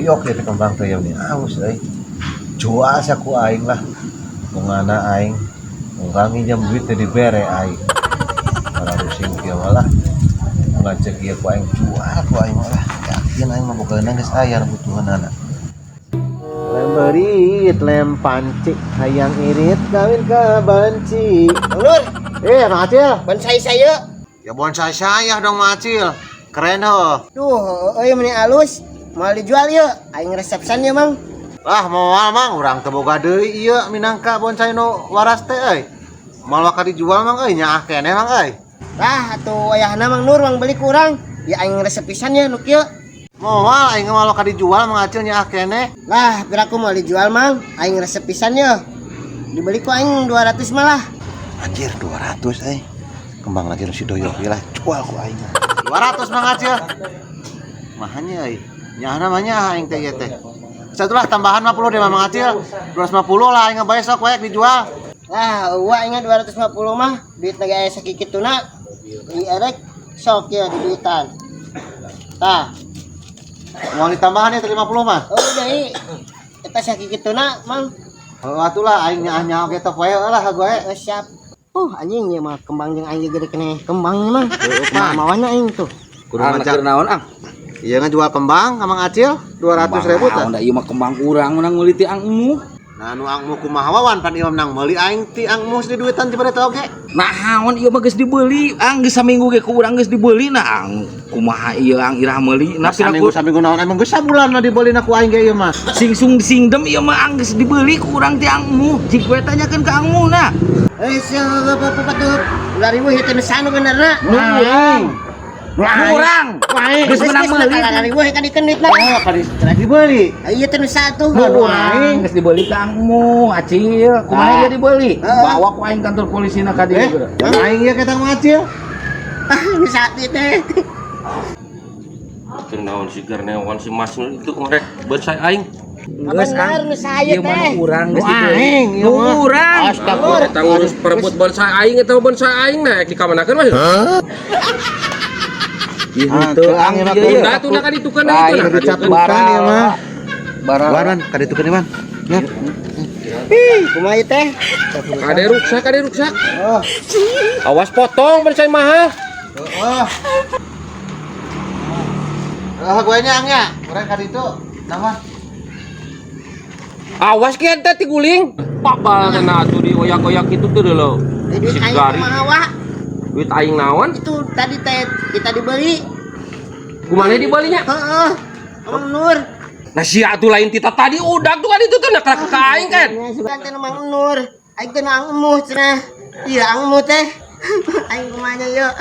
doyok ya kembang teh ini aus euy. Jual asa ku aing lah. Mungana aing nganggi jam duit teh dibere aing. Para rusing kieu malah. Ngajak ieu ku aing jual ku aing malah. Yakin aing mah boga geus aya butuhanana. Lem berit, lem panci, hayang irit kawin ka banci. Nur, Mang Acil. bonsai saya. Ya bonsai saya dong Mang Acil. Keren ho. Duh, meni alus. Mau dijual yuk. Aing resepsan ya, Mang. Lah moal Mang, urang teu boga deui ieu minangka bonsai nu waras teh euy. Moal ka dijual Mang euy nyaah keneh Mang euy. Lah, atuh ayahna Mang Nur Mang beli kurang. Ya aing resep pisan ya nu kieu. Moal aing moal ka dijual Mang Acil nyaah keneh. Lah, piraku mau dijual, Mang. Aing resep pisan ya. Dibeli ku aing 200 malah. Anjir 200 euy. Kembang lagi si doyok ieu lah jual ku aing. 200 Mang Acil. Mahanya euy. Nyaah namanya aing teh ieu teh. Satulah tambahan 50 deh Mang Acil. 250 lah aing bae sok wae dijual. Lah, uang ingat 250 mah. Duit lagi aya sakikituna. Ieu erek sok ya di duitan. Tah. Mau ditambahan ya 50 mah. Oh, deui. Eta sakikituna, Mang. Oh atulah aing nyaah-nyaah ge tok wae lah gue. Siap. Anjing ya mah kembang jeung aing gede keneh kembangnya mah. Mawana aing tuh. Kudu ngajak naon ang? Iya ngajual kembang Mang Acil 200.000 tah. Da ieu mah kembang urang menang meuli ti angmu. Nah nu angmu kumaha wawan pan ieu menang meuli aing ti angmu di duitan ti bade teh oge. Naon ieu mah geus dibeli, ang geus saminggu ge ku urang geus dibeli na ang. Kumaha ieu ang irah meuli? Na Saminggu naon emang geus sabulan na dibeli na ku aing ge ieu mah. Singsung singdem ieu mah ang geus dibeli ku urang ti angmu. Jik we tanyakeun ka angmu na. Siapa patuh 2000 hit nu sanu benerna. Urang. Geus menang meuli. 2000 hit dikenitna. Oh kali dibeli. Ieu teh nu satu. Urang geus dibeli ka angmu, Acil. Kumaha ieu dibeli? Bawa ku aing kantor polisina ka dieu. Aing ieu ketang Acil. Nu satu teh. Kenaon si Garnewan si Mas itu kemarin bonsai aing. Geus Bener nu saya ieu mah teh. urang geus dibeli. Aing ieu mah. Urang. Astagfirullah, eta ngurus perebut bonsai aing eta bonsai aing nah di kamanakeun mah. Ieu teu ang ieu. Da atuh ka ditukeun Lain itu nah. Dicapukan ieu mah. Barang. Baran ka ditukeun Iman. Ya. Kumaha ieu teh? Kade ruksak. Awas potong bonsai mahal. Oh. Gue nya ang ya. Urang ka ditu. Naon? Awas ki ente ti guling. Pak balana atuh dioyak-oyak kitu teh leuh. Duit Si aing Gari. kumaha wa? Duit aing naon? Itu tadi teh kita dibeli. Kumaha dibalinya? Heeh. Mang Nur. Nah sia atuh lain tita tadi udak tuh kan itu tuh nak ka aing kan. Bukan teh Mang Nur. Aing teh angmu cenah. Iya angmu teh. Aing kumaha yeuh.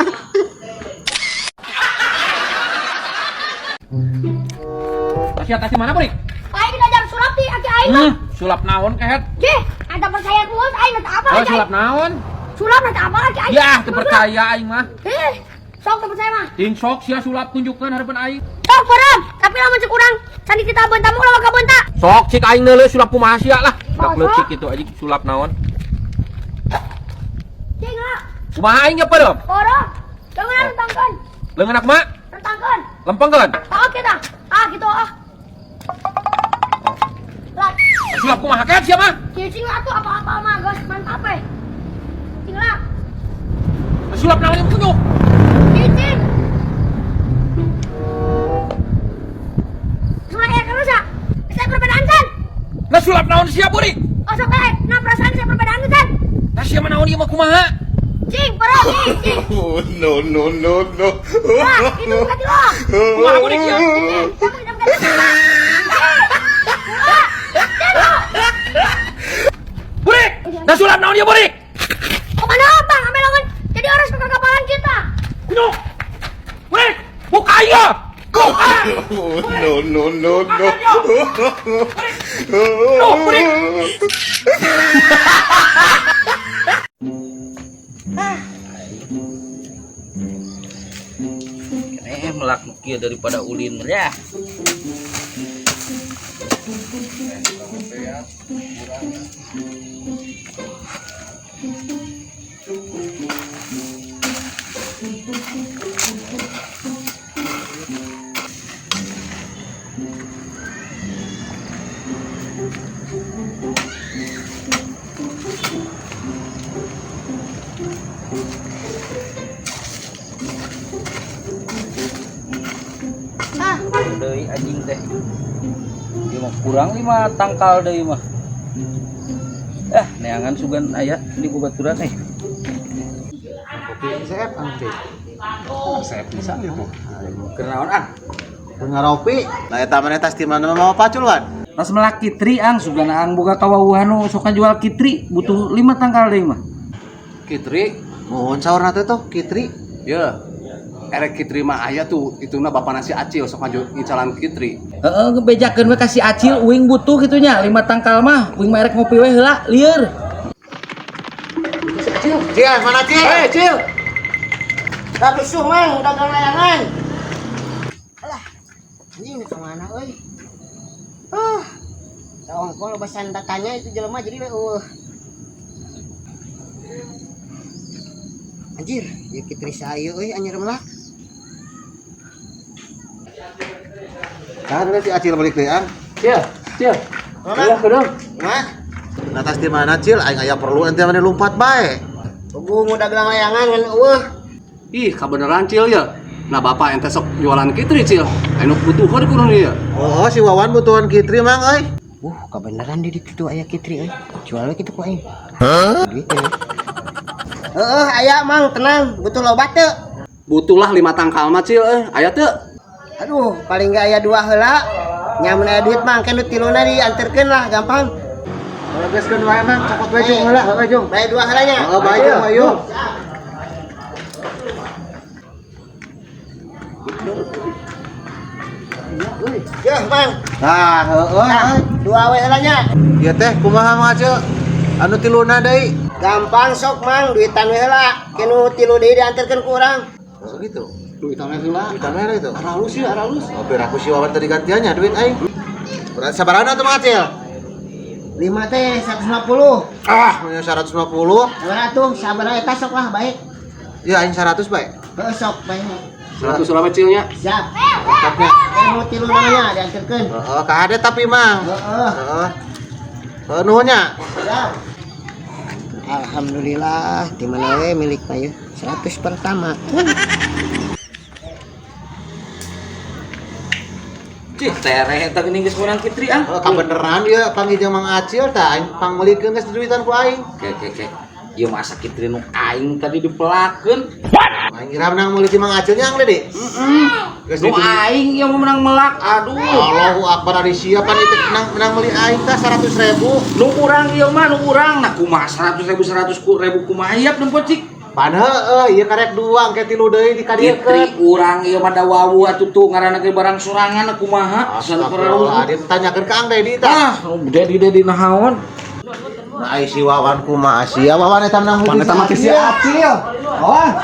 Tasih mana, Brik? Aing diajar sulap di aki aing mah. Sulap naon kehet? Cih, ada percaya kuat aing eta apa Oh, lagi? sulap naon? Sulap eta apa lagi aing? Ya, teu percaya aing mah. Sok teu percaya mah. Ting sok sia sulap tunjukkeun harapan aing. Sok bareng, tapi lamun cek urang candi kita bentak mulu lawan bentak. Sok cik aing neuleuh sulap kumaha sia lah. Tak Sok. leutik kitu aja sulap naon. Cing lah. Kumaha aing ge peureum? Poro. Jangan rentangkeun. Leungeun mak, Rentangkeun. lempengkeun. Oh kita. Gitu ah. Lah, Sulap kumaha kehet sia mah? cing lah tuh apa-apa mah geus mantap we. Cing lah. Sulap naon yang tunjuk? Cing. Sulap ya kan sa? Saya perbedaan kan? Lah sulap naon sia Buri? Oh sok teh, nah perasaan saya perbedaan kan? Lah sia mah naon ieu mah kumaha? Cing, poro, cing. No. Lah, itu bukan lo. Kumaha Buri sia? Buri! Lah sulap naon ieu Buri? Kemana bang? Ambil lawan. Jadi orang ke kapalan kita. Kudu. Buri, buka ieu. Buka. No. Buri. Melak kieu daripada ulin ya. kurang 5 tangkal deui mah. Neangan sugan aya di babaturan Kopi saya nanti. Saya bisa itu. Kenaon Pengaropi. Nah eta mah tas di mana mau pacul wan? Tas melak kitri ang sugana ang boga kawawuhan nu sok jual kitri butuh 5 tangkal deui mah. Kitri, Mohon saurna teh tuh Kitri. ya. Erek Kitri mah aya tuh, ituna bapak nasi acil sok maju ngicalan Kitri. Heeh, ngebejakeun we kasih acil uing butuh kitunya 5 tangkal mah. Uing mah erek ngopi we heula lieur. Cil, mana Cil? Cil. Tapi Mang, udah gang layangan. Alah, ini kemana, euy? Kalau bahasan datanya itu jelema jadi anjir, ya kitri saya euy anjir melak. Kan si Acil balik deui an. Cil. Mana? Kedong. Nah, Nah tas di mana Cil? Aing aya perlu ente mah lumpat bae. hubung udah gang layangan kan eueuh. Ih, kabeneran Cil ya. Nah, bapak ente sok jualan Kitri Cil. Anu butuhan kurang ieu. Oh, si Wawan butuhan Kitri mang euy. Kebenaran di kitu aya kitri euy. Jual we kitu ku aing. Hah? Duit teh. Aya Mang, tenang, butuh loba teu. Butuhlah 5 tangkal mah Cil aya teu? Aduh, paling enggak aya 2 heula. Nyamun aya duit Mang, kan tiluna dianterkeun lah, gampang. Geuskeun wae mang, cokot wae jung heula, heeh jung. Bae 2 heulanya. Heeh, bae jung, ayo. Yeuh, Mang. Nah, heeh. 2 we heulanya. Ieu teh kumaha mang Acil? Anu tiluna deui. Gampang sok Mang, duitan we heula. Kenu tilu deui dianterkeun ku urang. Oh gitu. Duitan heula. Duit merah itu. Halus ya, halus. Oh, biar aku si Wawan tadi gantiannya duit aing. Berarti sabarana tuh mang Acil? 5 teh 150. Punya 150. Sabar atuh, sabar eta sok lah baik. Ya aing 100 bae. Heuh sok baik. 100 urang Cilnya. Siap. Tetapnya. Kenu tilu namanya dianterkeun. Heeh, kade tapi mang. Heeh. Heeh. Nuhunnya. Siap. Alhamdulillah, di mana we milik Bayu 100 pertama. Cih, tereh eta geuning geus meunang kitri ang. Oh, kabeneran ya panggil jeung Mang Acil tah aing panglikeun geus duitan ku aing. Ke. Ieu masa kitri nu aing tadi dipelakeun. Aing kira menang meuli ti Mang Acil nya di. Geus Nu aing ieu menang melak. Aduh. Allahu Akbar ari siapan itu menang meuli aing tah 100.000. Nu urang ieu mah nu urang. Nah kumaha 100.000 100.000 kumaha hayap dempet cik. Padahal ieu karek duang ke tilu deui dikadiekeun. Kitri urang ieu mah da wawu atuh tuh ngaranna ge barang sorangan kumaha. Astagfirullahaladzim tanyakeun ka Ang Dedi tah. Dedi nahaon. Nah ai si Wawan kumaha sia Wawan eta menang Pan eta mah ti si Acil. Wawan.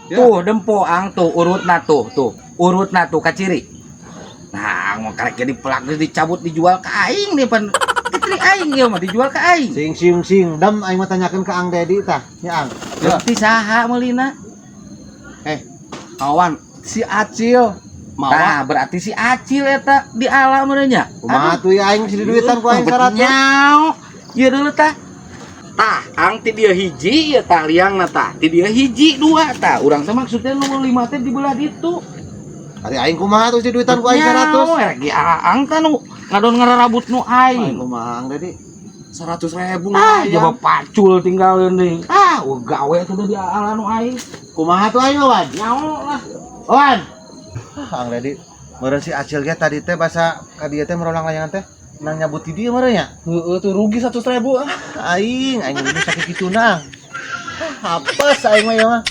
Tuh dempo ang tuh urutna tuh. Urutna tuh kaciri. Nah, mau karek jadi pelak geus dicabut dijual ka aing nih pan. Kitri aing ieu mah dijual ka aing. Sing dam aing mah tanyakeun ka Ang Dedi tah. Nya Ang. Berarti saha meulina? Awan si Acil. Nah, berarti si Acil eta di alam nya. Kumaha tuh ya aing si duitan ku aing 100. Nyao. Ieu dulu tah. Tah, ang ti dia hiji ya tah liangna tah. Ti dia hiji 2 tah. Urang teh maksudnya nomor 5 teh dibelah ditu. Ari aing kumaha tuh si duitan ku aing 100. Erek ge ang tah nu ngadon ngararabut nu Aing aing. kumaha Ang Dedi? 100.000 Coba pacul tinggalin deui. Gawe tuh udah di ala nu aing. Kumaha tuh aing Wawan? Nyao lah. Wawan. Ang Dedi, meureun si Acil ge tadi teh basa ka dieu teh merolang layangan teh nang nyabut di dieu meureun nya. Heeh tuh rugi 100.000 Aing geus sakit kituna. Hapes aing mah ya mah.